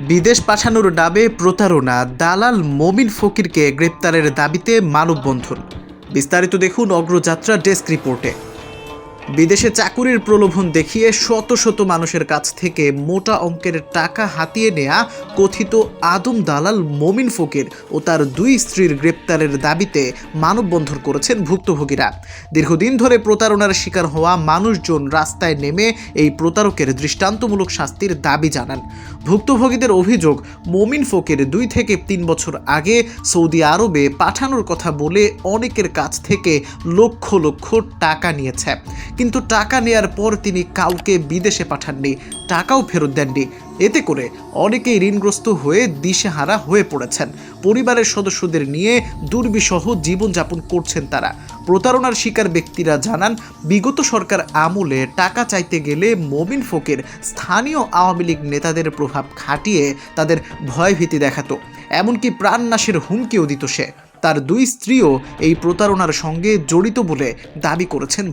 বিদেশ পাঠানোর নামে প্রতারণা, দালাল মমিন ফকিরকে গ্রেপ্তারের দাবিতে মানববন্ধন। বিস্তারিত দেখুন অগ্রযাত্রা ডেস্ক রিপোর্টে। বিদেশে চাকুরির প্রলোভন দেখিয়ে শত শত মানুষের কাছ থেকে মোটা অঙ্কের টাকা হাতিয়ে নেয়া কথিত আদম দালাল মমিন ফকির ও তার দুই স্ত্রীর গ্রেপ্তারের দাবিতে মানববন্ধন করেছেন ভুক্তভোগীরা। দীর্ঘদিন ধরে প্রতারণার শিকার হওয়া মানুষজন রাস্তায় নেমে এই প্রতারকের দৃষ্টান্তমূলক শাস্তির দাবি জানান। ভুক্তভোগীদের অভিযোগ, মমিন ফকির 2 থেকে 3 বছর আগে সৌদি আরবে পাঠানোর কথা বলে অনেকের কাছ থেকে লক্ষ লক্ষ টাকা নিয়েছে, কিন্তু টাকা নেয়ার পর তিনি কাউকে বিদেশে পাঠাননি, টাকাও ফেরত দেননি। এতে করে অনেকেই ঋণগ্রস্ত হয়ে দিশেহারা হয়ে পড়েছেন। পরিবারের সদস্যদের নিয়ে দুর্বিষহ জীবনযাপন করছেন তারা। প্রতারণার শিকার ব্যক্তিরা জানান, বিগত সরকার আমলে টাকা চাইতে গেলে মমিন ফকির স্থানীয় আওয়ামী লীগ নেতাদের প্রভাব খাটিয়ে তাদের ভয়ভীতি দেখাতো, এমনকি প্রাণনাশের হুমকিও দিত সে। তার 2 স্ত্রীও এই প্রতারণার সঙ্গে জড়িত বলে দাবি করেছেন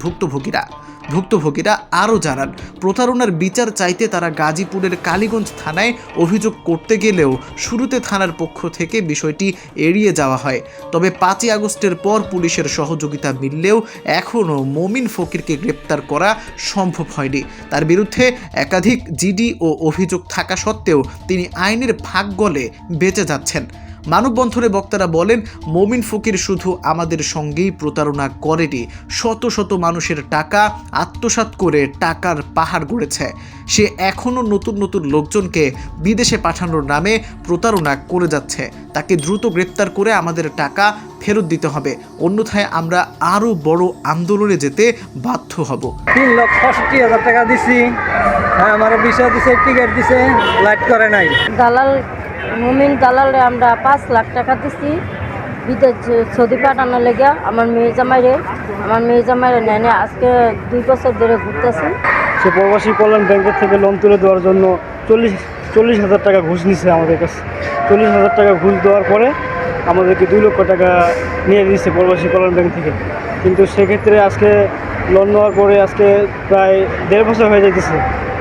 ভুক্তভোগীরা আরও জানান, প্রতারণার বিচার চাইতে তারা গাজীপুরের কালীগঞ্জ থানায় অভিযোগ করতে গেলেও শুরুতে থানার পক্ষ থেকে বিষয়টি এড়িয়ে যাওয়া হয়। তবে 5ই আগস্টের পর পুলিশের সহযোগিতা মিললেও এখনও মমিন ফকিরকে গ্রেপ্তার করা সম্ভব হয়নি। তার বিরুদ্ধে একাধিক জিডি ও অভিযোগ থাকা সত্ত্বেও তিনি আইনের ফাঁক গলে বেঁচে যাচ্ছেন। মানববন্ধনে বক্তারা বলেন, মমিন ফকির শুধু আমাদের সঙ্গেই প্রতারণা করেনি, শত শত মানুষের টাকা আত্মসাৎ করে টাকার পাহাড় গড়েছে। সে এখনও নতুন নতুন লোকজনকে বিদেশে পাঠানোর নামে প্রতারণা করে যাচ্ছে। তাকে দ্রুত গ্রেপ্তার করে আমাদের টাকা ফেরত দিতে হবে, অন্যথায় আমরা আরও বড় আন্দোলনে যেতে বাধ্য হব। 3,65,000 টাকা দিছি, আমার বিষয় দিছে, টিকিট দিছে, লাইট করে নাই। দালাল মমিন দালালে আমরা 5 লাখ টাকা দিছি বিদেশ সৌদি পাঠানোর লেগে। আমার মেয়ে জামাইরে নেয় আজকে 2 বছর ধরে ঘুরতেছি। সে প্রবাসী কল্যাণ ব্যাংকের থেকে লোন তুলে দেওয়ার জন্য 40,000 টাকা ঘুষ নিছে আমাদের কাছে। 40,000 টাকা ঘুষ দেওয়ার পরে আমাদেরকে 2 লক্ষ টাকা নিয়ে দিচ্ছে প্রবাসী কল্যাণ ব্যাংক থেকে। কিন্তু সেক্ষেত্রে আজকে লোন নেওয়ার পরে আজকে প্রায় 1.5 বছর হয়ে যাইতেছে।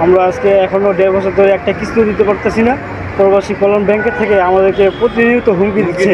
আমরা আজকে এখনও 1.5 বছর ধরে একটা কিস্তি দিতে পারতেছি না। প্রবাসী কল্যাণ ব্যাংকের থেকে আমাদেরকে প্রতিনিয়ত হুমকি দিচ্ছে।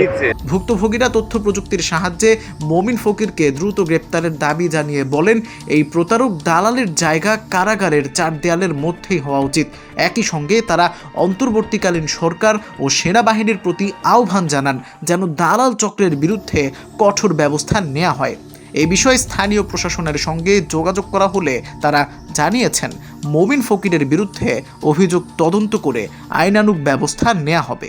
ভুক্তভোগীরা তথ্য প্রযুক্তির সাহায্যে মমিন ফকিরকে দ্রুত গ্রেপ্তারের দাবি জানিয়ে বলেন, এই প্রতারক দালালের জায়গা কারাগারের 4 দেয়ালের মধ্যেই হওয়া উচিত। একই সঙ্গে তারা অন্তর্বর্তীকালীন সরকার ও সেনাবাহিনীর প্রতি আহ্বান জানান, যেন দালাল চক্রের বিরুদ্ধে কঠোর ব্যবস্থা নেওয়া হয়। এই বিষয়ে স্থানীয় প্রশাসনের সঙ্গে যোগাযোগ করা হলে তারা জানিয়েছেন, মমিন ফকিরের বিরুদ্ধে অভিযোগ তদন্ত করে আইনানুগ ব্যবস্থা নেওয়া হবে।